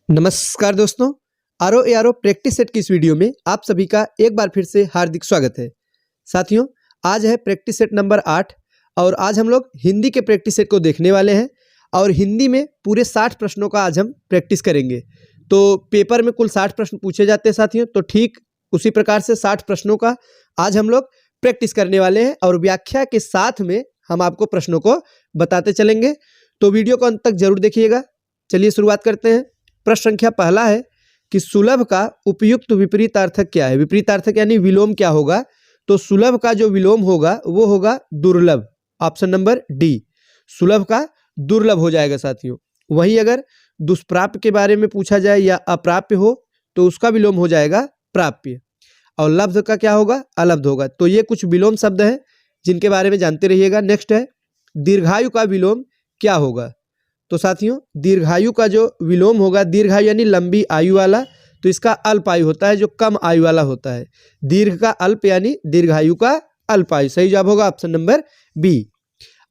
नमस्कार दोस्तों, आरो ए आरो प्रैक्टिस सेट की इस वीडियो में आप सभी का एक बार फिर से हार्दिक स्वागत है। साथियों, आज है प्रैक्टिस सेट नंबर 8 और आज हम लोग हिंदी के प्रैक्टिस सेट को देखने वाले हैं और हिंदी में पूरे 60 प्रश्नों का आज हम प्रैक्टिस करेंगे। तो पेपर में कुल 60 प्रश्न पूछे जाते हैं साथियों, तो ठीक उसी प्रकार से 60 प्रश्नों का आज हम लोग प्रैक्टिस करने वाले हैं और व्याख्या के साथ में हम आपको प्रश्नों को बताते चलेंगे। तो वीडियो को अंत तक जरूर देखिएगा। चलिए शुरुआत करते हैं। प्रश्न संख्या पहला है कि सुलभ का उपयुक्त विपरीतार्थक क्या है। विपरीतार्थक यानी विलोम क्या होगा। तो सुलभ का जो विलोम होगा वो होगा दुर्लभ। ऑप्शन नंबर डी, सुलभ का दुर्लभ हो जाएगा साथियों। वहीं अगर दुष्प्राप्य के बारे में पूछा जाए या अप्राप्य हो तो उसका विलोम हो जाएगा प्राप्य। और लब्ध का क्या होगा, अलब्ध होगा। तो ये कुछ विलोम शब्द हैं जिनके बारे में जानते रहिएगा। नेक्स्ट है दीर्घायु का विलोम क्या होगा। तो साथियों, दीर्घायु का जो विलोम होगा, दीर्घायु यानी लंबी आयु वाला, तो इसका अल्प आयु होता है जो कम आयु वाला होता है। दीर्घ का अल्प यानी दीर्घायु का अल्प आयु। सही जवाब होगा ऑप्शन नंबर बी।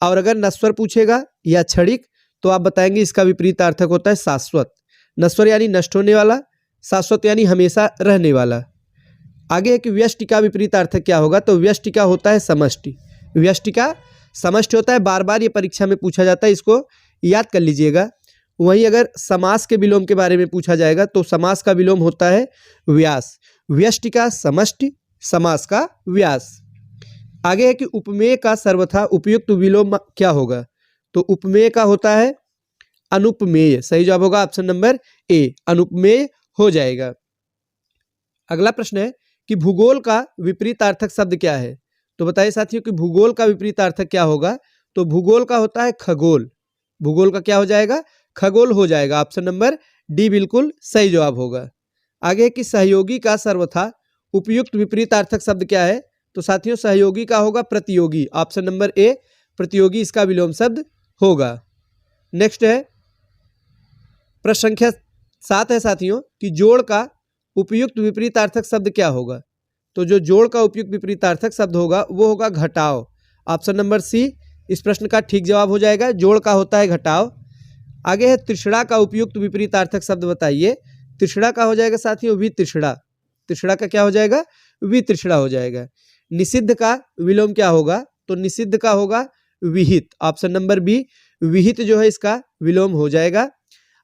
और अगर नश्वर पूछेगा या क्षणिक तो आप बताएंगे इसका विपरीतार्थक होता है शाश्वत। नश्वर यानी नष्ट होने वाला, शाश्वत यानी हमेशा रहने वाला। आगे है कि व्यष्टि का विपरीतार्थक क्या होगा। तो व्यष्टि का होता है समष्टि। व्यष्टि का समष्टि होता है, बार बार ये परीक्षा में पूछा जाता है, इसको याद कर लीजिएगा। वहीं अगर समास के विलोम के बारे में पूछा जाएगा तो समास का विलोम होता है व्यास। व्यष्टि का समष्टि, समास का व्यास। आगे है कि उपमेय का सर्वथा उपयुक्त विलोम क्या होगा। तो उपमेय का होता है अनुपमेय। सही जवाब होगा ऑप्शन नंबर ए, अनुपमेय हो जाएगा। अगला प्रश्न है कि भूगोल का विपरीतार्थक शब्द क्या है। तो बताइए साथियों कि भूगोल का विपरीतार्थक क्या होगा। तो भूगोल का होता है खगोल। भूगोल का क्या हो जाएगा, खगोल हो जाएगा। ऑप्शन नंबर डी बिल्कुल सही जवाब होगा। आगे कि सहयोगी का सर्वथा उपयुक्त विपरीतार्थक शब्द क्या है। तो साथियों सहयोगी का होगा प्रतियोगी। ऑप्शन नंबर ए, प्रतियोगी इसका विलोम शब्द होगा। नेक्स्ट है प्रश्न संख्या 7 है साथियों कि जोड़ का उपयुक्त विपरीतार्थक शब्द क्या होगा। तो जो जोड़ का उपयुक्त विपरीतार्थक शब्द होगा वो होगा घटाव। ऑप्शन नंबर सी इस प्रश्न का ठीक जवाब हो जाएगा। जोड़ का होता है घटाव। आगे है तृष्णा का उपयुक्त विपरीतार्थक शब्द बताइए। तृष्णा का हो जाएगा साथियों वितृष्णा। तृष्णा का क्या हो जाएगा, वितृष्णा हो जाएगा। निषिद्ध का विलोम क्या होगा। तो निषिद्ध का होगा विहित। ऑप्शन नंबर बी, विहित जो है इसका विलोम हो जाएगा।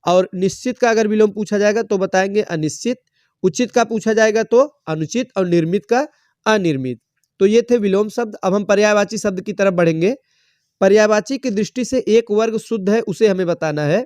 और निश्चित का अगर विलोम पूछा जाएगा तो बताएंगे अनिश्चित। उचित का पूछा जाएगा तो अनुचित और निर्मित का अनिर्मित। तो ये थे विलोम शब्द। अब हम पर्यायवाची शब्द की तरफ बढ़ेंगे। पर्यायवाची की दृष्टि से एक वर्ग शुद्ध है उसे हमें बताना है।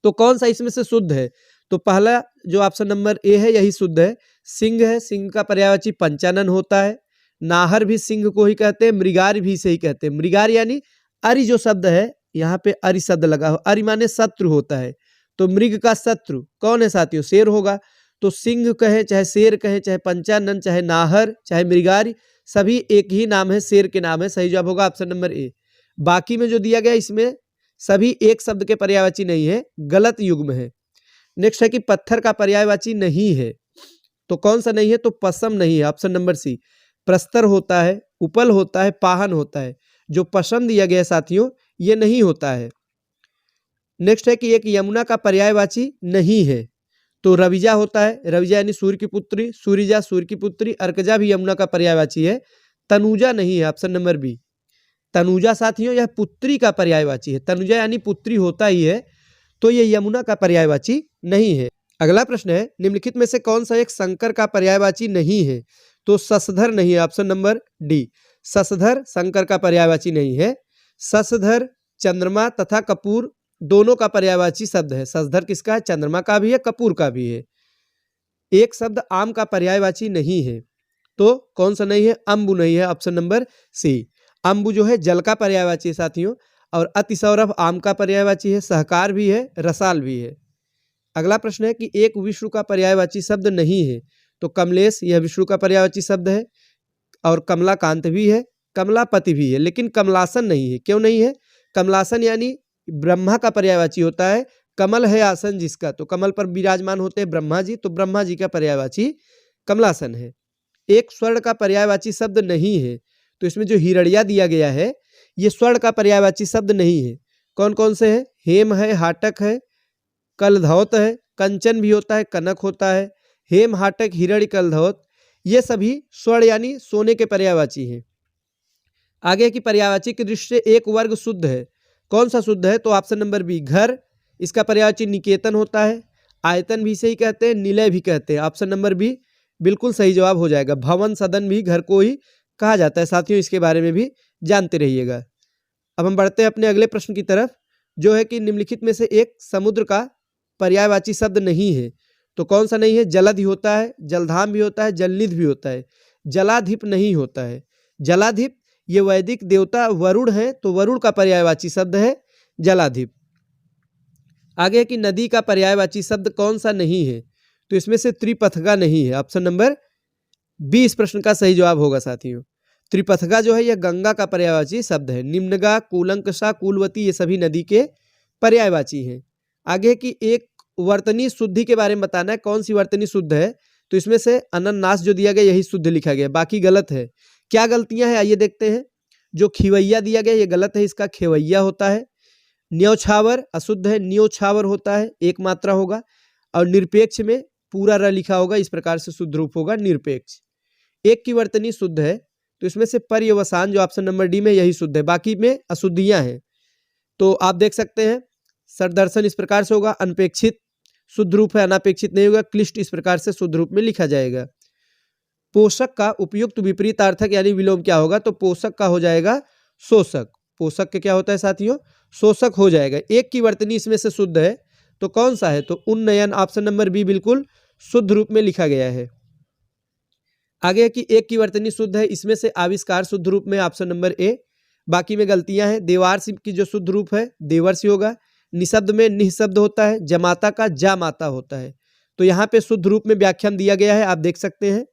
तो कौन सा इसमें से शुद्ध है। तो पहला जो ऑप्शन नंबर ए है यही शुद्ध है। सिंह है, सिंह का पर्यायवाची पंचानन होता है। नाहर भी सिंह को ही कहते हैं, मृगार भी इसे ही कहते हैं। मृगार यानी अरि जो शब्द है, यहाँ पे अरि शब्द लगा हो, अरि माने शत्रु होता है। तो मृग का शत्रु कौन है साथियों, शेर होगा। तो सिंह कहे चाहे शेर कहे, चाहे पंचानन, चाहे नाहर, चाहे मृगार, सभी एक ही नाम है, शेर के नाम है। सही जवाब होगा ऑप्शन नंबर ए। बाकी में जो दिया गया इसमें सभी एक शब्द के पर्यायवाची नहीं है, गलत युग्म है। नेक्स्ट है कि पत्थर का पर्यायवाची नहीं है। तो कौन सा नहीं है, तो पसम नहीं है। Option number C. प्रस्तर होता है, उपल होता है, पाहन होता है। जो पसम दिया गया साथियों ये नहीं होता है। नेक्स्ट है कि एक यमुना का पर्यायवाची नहीं है। तो रविजा होता है, रविजा यानी सूर्य की पुत्री, सूर्यजा सूर्य की पुत्री। अर्कजा भी यमुना का पर्यायवाची है। तनुजा नहीं है, ऑप्शन नंबर बी। तनुजा साथियों यह पुत्री का पर्यायवाची है। तनुजा यानी पुत्री होता ही है, तो ये यमुना का पर्यायवाची नहीं है। अगला प्रश्न है निम्नलिखित में से कौन सा एक शंकर का पर्यायवाची नहीं है। तो शशधर नहीं है। ऑप्शन नंबर डी, शशधर शंकर का पर्यायवाची नहीं है। शशधर चंद्रमा तथा कपूर दोनों का पर्यायवाची शब्द है। शशधर किसका है, चंद्रमा का भी है, कपूर का भी है। एक शब्द आम का पर्यायवाची नहीं है। तो कौन सा नहीं है, अम्बु नहीं है। Option number C. अम्बु जो है जल का पर्यायवाची है साथियों। और अतिसौरभ आम का पर्यायवाची है, सहकार भी है, रसाल भी है। अगला प्रश्न है कि एक विष्णु का पर्यायवाची शब्द नहीं है। तो कमलेश यह विष्णु का पर्यायवाची शब्द है। और कमलाकांत भी है, कमलापति भी है, लेकिन कमलासन नहीं है। क्यों नहीं है, कमलासन यानी ब्रह्मा का पर्यायवाची होता है। कमल है आसन जिसका, तो कमल पर विराजमान होते हैं ब्रह्मा जी, तो ब्रह्मा जी का पर्यायवाची कमलासन है। एक स्वर्ण का पर्यायवाची शब्द नहीं है। तो इसमें जो हिरड़िया दिया गया है ये स्वर्ण का पर्यायवाची शब्द नहीं है। कौन कौन से है, हेम है, हाटक है, कलधौत है, कंचन भी होता है, कनक होता है, हेम, हाटक, हिरण्य, कलधौत, ये सभी स्वर्ण यानी सोने के पर्यायवाची हैं। आगे की पर्यायवाची की दृष्टि से एक वर्ग शुद्ध है, कौन सा शुद्ध है? तो ऑप्शन नंबर बी घर, इसका पर्यायवाची निकेतन होता है। आयतन भी इसे ही कहते हैं, निलय भी कहते हैं। ऑप्शन नंबर बी बिल्कुल सही जवाब हो जाएगा। भवन, सदन भी घर को ही कहा जाता है। साथियों, इसके बारे में भी जानते रहिएगा। अब हम बढ़ते हैं अपने अगले प्रश्न की तरफ, जो है कि निम्नलिखित में से एक समुद्र का पर्यायवाची शब्द नहीं है, तो कौन सा नहीं है? जलधि होता है, जलधाम भी होता है, जलनिधि भी होता है, जलाधिप नहीं होता है। जलाधिप ये वैदिक देवता वरुण है, तो वरुण का पर्यायवाची शब्द है जलाधिप। आगे है कि नदी का पर्यायवाची शब्द कौन सा नहीं है? तो इसमें से त्रिपथगा नहीं है। ऑप्शन नंबर बी इस प्रश्न का सही जवाब होगा। साथियों, त्रिपथगा जो है यह गंगा का पर्यायवाची शब्द है। निम्नगा, कूलंकषा, कूलवती ये सभी नदी के पर्यायवाची हैं। आगे की एक वर्तनी शुद्धि के बारे में बताना है, कौन सी वर्तनी शुद्ध है? तो इसमें से अनन्नास जो दिया गया यही शुद्ध लिखा गया, बाकी गलत है। क्या गलतियां हैं आइए देखते हैं। जो खिवैया दिया गया ये गलत है, इसका खेवैया होता है। न्योछावर अशुद्ध है, न्योछावर होता है, एक मात्रा होगा। और निरपेक्ष में पूरा र लिखा होगा, इस प्रकार से शुद्ध रूप होगा निरपेक्ष। एक की वर्तनी शुद्ध है, तो इसमें से पर्यवसान जो ऑप्शन नंबर डी में यही शुद्ध है, बाकी में अशुद्धियां हैं। तो आप देख सकते हैं सरदर्शन इस प्रकार से होगा, अनपेक्षित शुद्ध रूप है, अनापेक्षित नहीं होगा। क्लिष्ट इस प्रकार से शुद्ध रूप में लिखा जाएगा। पोषक का उपयुक्त विपरीतार्थक यानी विलोम क्या होगा? तो पोषक का हो जाएगा शोषक। पोषक के क्या होता है साथियों? शोषक हो जाएगा। एक की वर्तनी इसमें से शुद्ध है, तो कौन सा है? तो उन्नयन, ऑप्शन नंबर बी बिल्कुल शुद्ध रूप में लिखा गया है। आगे की एक की वर्तनी शुद्ध है, इसमें से आविष्कार शुद्ध रूप में ऑप्शन नंबर ए, बाकी में गलतियां हैं। देवार्ष की जो शुद्ध रूप है देवर्षि होगा। निशब्द में निह शब्द होता है, जमाता का जामाता होता है। तो यहाँ पे शुद्ध रूप में व्याख्यान दिया गया है, आप देख सकते हैं।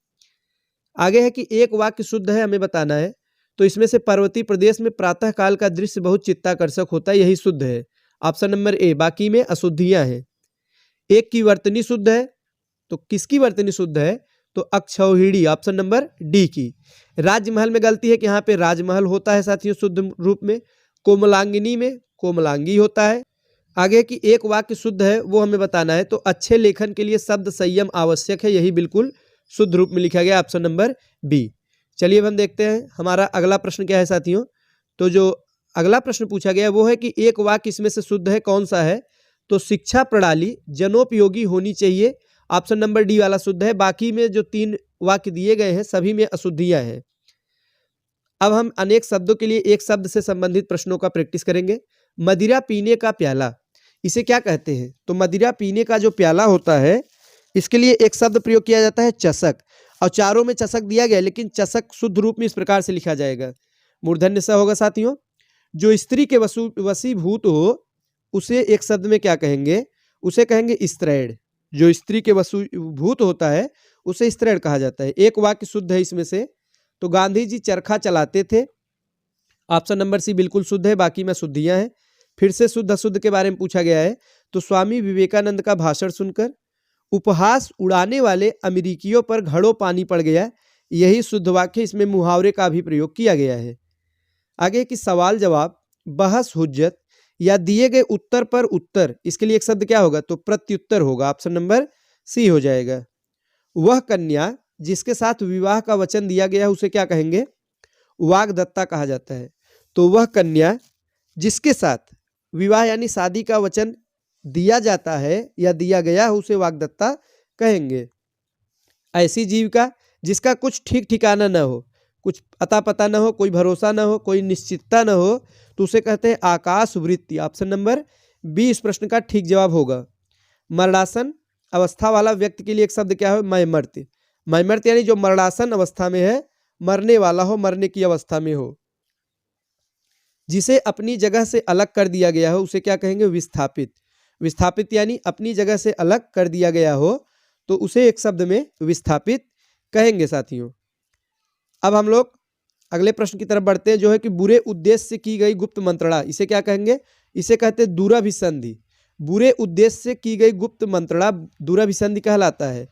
आगे है कि एक वाक्य शुद्ध है, हमें बताना है। तो इसमें से पर्वतीय प्रदेश में प्रातः काल का दृश्य बहुत चित्ताकर्षक होता है, यही शुद्ध है, ऑप्शन नंबर ए। बाकी में अशुद्धियां हैं। एक की वर्तनी शुद्ध है, तो किसकी वर्तनी शुद्ध है? तो अक्षौहिणी, ऑप्शन नंबर डी की। राजमहल में गलती है कि यहाँ पे राजमहल होता है साथियों शुद्ध रूप में। कोमलांगिनी में कोमलांगी होता है। आगे की एक वाक्य शुद्ध है, वो हमें बताना है। तो अच्छे लेखन के लिए शब्द संयम आवश्यक है, यही बिल्कुल शुद्ध रूप में लिखा गया, ऑप्शन नंबर बी। चलिए अब हम देखते हैं हमारा अगला प्रश्न क्या है साथियों। तो जो अगला प्रश्न पूछा गया वो है कि एक वाक्य इसमें से शुद्ध है, कौन सा है? तो शिक्षा प्रणाली जनोपयोगी होनी चाहिए, ऑप्शन नंबर डी वाला शुद्ध है। बाकी में जो 3 वाक्य दिए गए हैं सभी में अशुद्धियां हैं। अब हम अनेक शब्दों के लिए एक शब्द से संबंधित प्रश्नों का प्रैक्टिस करेंगे। मदिरा पीने का प्याला, इसे क्या कहते हैं? तो मदिरा पीने का जो प्याला होता है, इसके लिए एक शब्द प्रयोग किया जाता है चषक। और चारों में चषक दिया गया, लेकिन चषक शुद्ध रूप में इस प्रकार से लिखा जाएगा, मूर्धन्य स होगा साथियों। जो स्त्री के वशीभूत हो उसे एक शब्द में क्या कहेंगे? उसे कहेंगे स्त्रैण। जो स्त्री के वशीभूत होता है उसे स्त्रैण कहा जाता है। एक वाक्य शुद्ध है इसमें से। तो गांधी जी चरखा चलाते थे, ऑप्शन नंबर सी बिल्कुल शुद्ध है, बाकी में शुद्धियां हैं। फिर से शुद्ध अशुद्ध के बारे में पूछा गया है। तो स्वामी विवेकानंद का भाषण सुनकर उपहास उड़ाने वाले अमेरिकियों पर घड़ों पानी पड़ गया, यही शुद्ध वाक्य। इसमें मुहावरे का भी प्रयोग किया गया है। आगे की सवाल जवाब, बहस, हुज्जत या दिए गए उत्तर पर उत्तर, इसके लिए एक शब्द क्या होगा? तो प्रत्युत्तर होगा, ऑप्शन नंबर सी हो जाएगा। वह कन्या जिसके साथ विवाह का वचन दिया गया है उसे क्या कहेंगे? वाग्दत्ता कहा जाता है। तो वह कन्या जिसके साथ विवाह यानी शादी का वचन दिया जाता है या दिया गया है उसे वाग्दत्ता कहेंगे। ऐसी जीविका जिसका कुछ ठीक ठिकाना न हो, कुछ अता पता न हो, कोई भरोसा न हो, कोई निश्चितता न हो, तो उसे कहते हैं आकाश वृत्ति, ऑप्शन नंबर बी इस प्रश्न का ठीक जवाब होगा। मरणासन अवस्था वाला व्यक्ति के लिए एक शब्द क्या है? मैमर्त्य। मैमर्त्य यानी जो मरणासन अवस्था में है, मरने वाला हो, मरने की अवस्था में हो। जिसे अपनी जगह से अलग कर दिया गया हो उसे क्या कहेंगे? विस्थापित। विस्थापित यानी अपनी जगह से अलग कर दिया गया हो, तो उसे एक शब्द में विस्थापित कहेंगे साथियों। अब हम लोग अगले प्रश्न की तरफ बढ़ते हैं, जो है कि बुरे उद्देश्य से की गई गुप्त मंत्रणा, इसे क्या कहेंगे? इसे कहते हैं दूराभिसंधि। बुरे उद्देश्य से की गई गुप्त मंत्रणा दूराभिसंधि कहलाता है।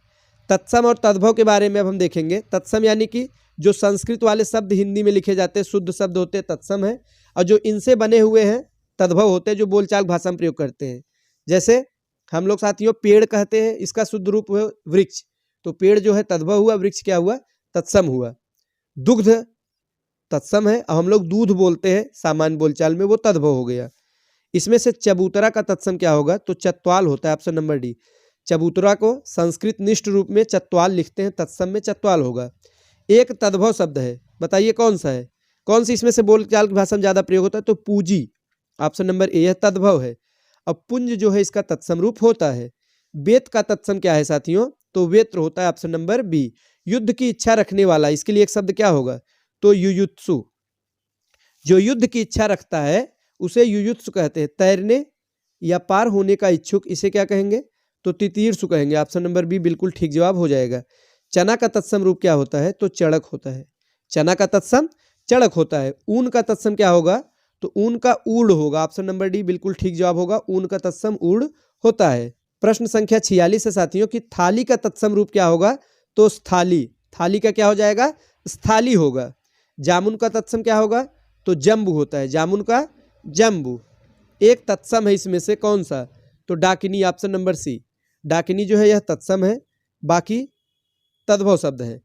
तत्सम और तद्भव के बारे में अब हम देखेंगे। तत्सम यानी कि जो संस्कृत वाले शब्द हिंदी में लिखे जाते हैं, शुद्ध शब्द होते हैं, तत्सम है। और जो इनसे बने हुए हैं तद्भव होते हैं, जो बोलचाल भाषा में प्रयोग करते हैं। जैसे हम लोग साथियों पेड़ कहते हैं, इसका शुद्ध रूप है वृक्ष। तो पेड़ जो है तद्भव हुआ, वृक्ष क्या हुआ, तत्सम हुआ। दुग्ध तत्सम है, अब हम लोग दूध बोलते हैं सामान्य बोलचाल में, वो तद्भव हो गया। इसमें से चबूतरा का तत्सम क्या होगा, तो चत्वाल होता है, ऑप्शन नंबर डी। चबूतरा को संस्कृत निष्ठ रूप में चत्वाल लिखते हैं, तत्सम में चत्वाल होगा। एक तद्भव शब्द है, बताइए कौन सा है, कौन सी इसमें से बोलचाल की भाषा में ज्यादा प्रयोग होता है, तो पूजी, ऑप्शन नंबर ए, यह तद्भव है। अब पुंज जो है इसका तत्सम रूप होता है। वेत का तत्सम क्या है साथियों, तो वेत्र होता है, ऑप्शन नंबर बी। युद्ध की इच्छा रखने वाला, इसके लिए एक शब्द क्या होगा, तो युयुत्सु। जो युद्ध की इच्छा रखता है उसे युयुत्सु कहते हैं। तैरने या पार होने का इच्छुक, इसे क्या कहेंगे, तो तितीर्षु कहेंगे, ऑप्शन नंबर बी बिल्कुल ठीक जवाब हो जाएगा। चना का तत्सम रूप क्या होता है, तो चड़क होता है। चना का तत्सम चड़क होता है। ऊन का तत्सम क्या होगा, तो ऊन का ऊड़ होगा, ऑप्शन नंबर डी बिल्कुल ठीक जवाब होगा। ऊन का तत्सम ऊड़ होता है। प्रश्न संख्या 46 है साथियों कि थाली का तत्सम रूप क्या होगा, तो स्थाली। थाली का क्या हो जाएगा, स्थाली होगा। जामुन का तत्सम क्या होगा, तो जम्बू होता है, जामुन का जम्बू। एक तत्सम है इसमें से कौन सा, तो डाकिनी, ऑप्शन नंबर सी। डाकिनी जो है यह तत्सम है, बाकी तद्भव शब्द है।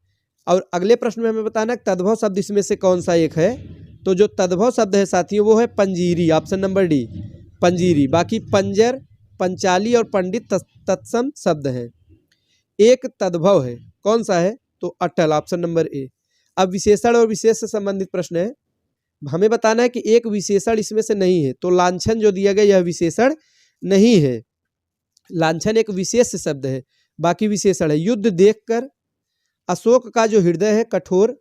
और अगले प्रश्न में हमें बताना तद्भव शब्द इसमें से कौन सा एक है, तो जो तद्भव शब्द है साथियों वो है पंजीरी, ऑप्शन नंबर डी पंजीरी। बाकी पंजर, पंचाली और पंडित तत्सम शब्द हैं। एक तद्भव है, कौन सा है, तो अटल, ऑप्शन नंबर ए। अब विशेषण और विशेष से संबंधित प्रश्न है, हमें बताना है कि एक विशेषण इसमें से नहीं है, तो लांछन जो दिया गया यह विशेषण नहीं है। लांछन एक विशेष शब्द है, बाकी विशेषण है। युद्ध देखकर अशोक का जो हृदय है कठोर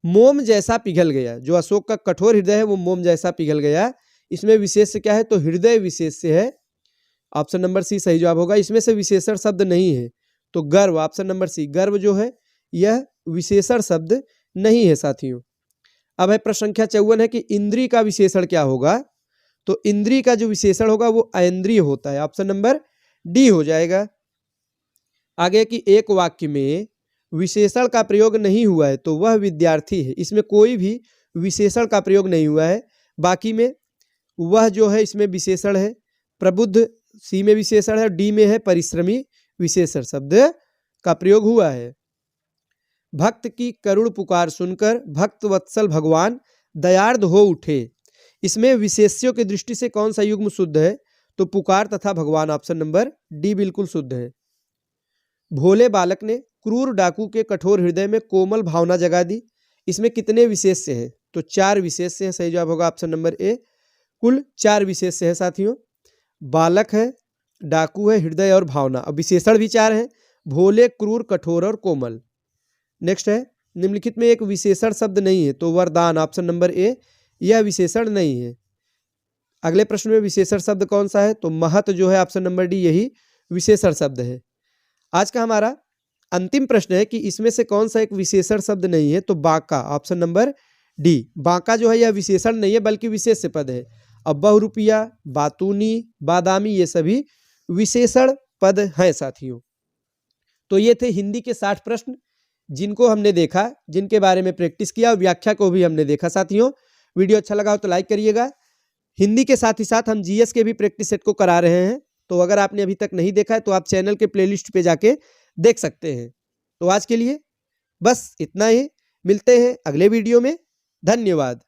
मोम जैसा पिघल गया। जो अशोक का कठोर हृदय है वो मोम जैसा पिघल गया। इसमें विशेष क्या है, तो हृदय विशेष से है, ऑप्शन नंबर सी सही जवाब होगा। इसमें से विशेषण शब्द नहीं है, तो गर्व, ऑप्शन नंबर सी। गर्व जो है यह विशेषण शब्द नहीं है साथियों। अब है प्रश्न संख्या 54 है कि इंद्रिय का विशेषण क्या होगा, तो इंद्रिय का जो विशेषण होगा वो ऐन्द्रिय होता है, ऑप्शन नंबर डी हो जाएगा। आगे कि एक वाक्य में विशेषण का प्रयोग नहीं हुआ है तो वह विद्यार्थी है। इसमें कोई भी विशेषण का प्रयोग नहीं हुआ है, बाकी में वह जो है इसमें विशेषण है। प्रबुद्ध सी में विशेषण है, डी में है परिश्रमी, विशेषण शब्द का प्रयोग हुआ है। भक्त की करुण पुकार सुनकर भक्त वत्सल भगवान दयार्द हो उठे। इसमें विशेष्यों की दृष्टि से कौन सा युग्म शुद्ध है, तो पुकार तथा भगवान, ऑप्शन नंबर डी बिल्कुल शुद्ध है। भोले बालक ने क्रूर डाकू के कठोर हृदय में कोमल भावना जगा दी। इसमें कितने विशेष्य हैं, तो 4 विशेष्य हैं, सही जवाब होगा ऑप्शन नंबर ए। कुल 4 विशेष्य है साथियों। बालक है, डाकू है, हृदय और भावना। अब विशेषण भी 4 हैं, भोले, क्रूर, कठोर और कोमल। नेक्स्ट है निम्नलिखित में एक विशेषण शब्द नहीं है, तो वरदान, ऑप्शन नंबर ए, यह विशेषण नहीं है। अगले प्रश्न में विशेषण शब्द कौन सा है, तो महत जो है ऑप्शन नंबर डी यही विशेषण शब्द है। आज का हमारा अंतिम प्रश्न है कि इसमें से कौन सा एक विशेषण शब्द नहीं है, तो Banka, option number D. Banka जो है यह विशेषण नहीं है बल्कि विशेष्य पद है। अब बहुरुपिया, बातूनी, बादामी ये सभी विशेषण पद हैं साथियों। तो ये थे हिंदी के 60 प्रश्न जिनको हमने देखा, जिनके बारे में प्रैक्टिस किया और व्याख्या को भी हमने देखा साथियों। वीडियो अच्छा लगा हो तो लाइक करिएगा। हिंदी के साथ ही साथ हम जीएस के भी प्रैक्टिस सेट को करा रहे हैं, तो अगर आपने अभी तक नहीं देखा है तो आप चैनल के प्लेलिस्ट पे जाके देख सकते हैं। तो आज के लिए बस इतना ही, मिलते हैं अगले वीडियो में। धन्यवाद।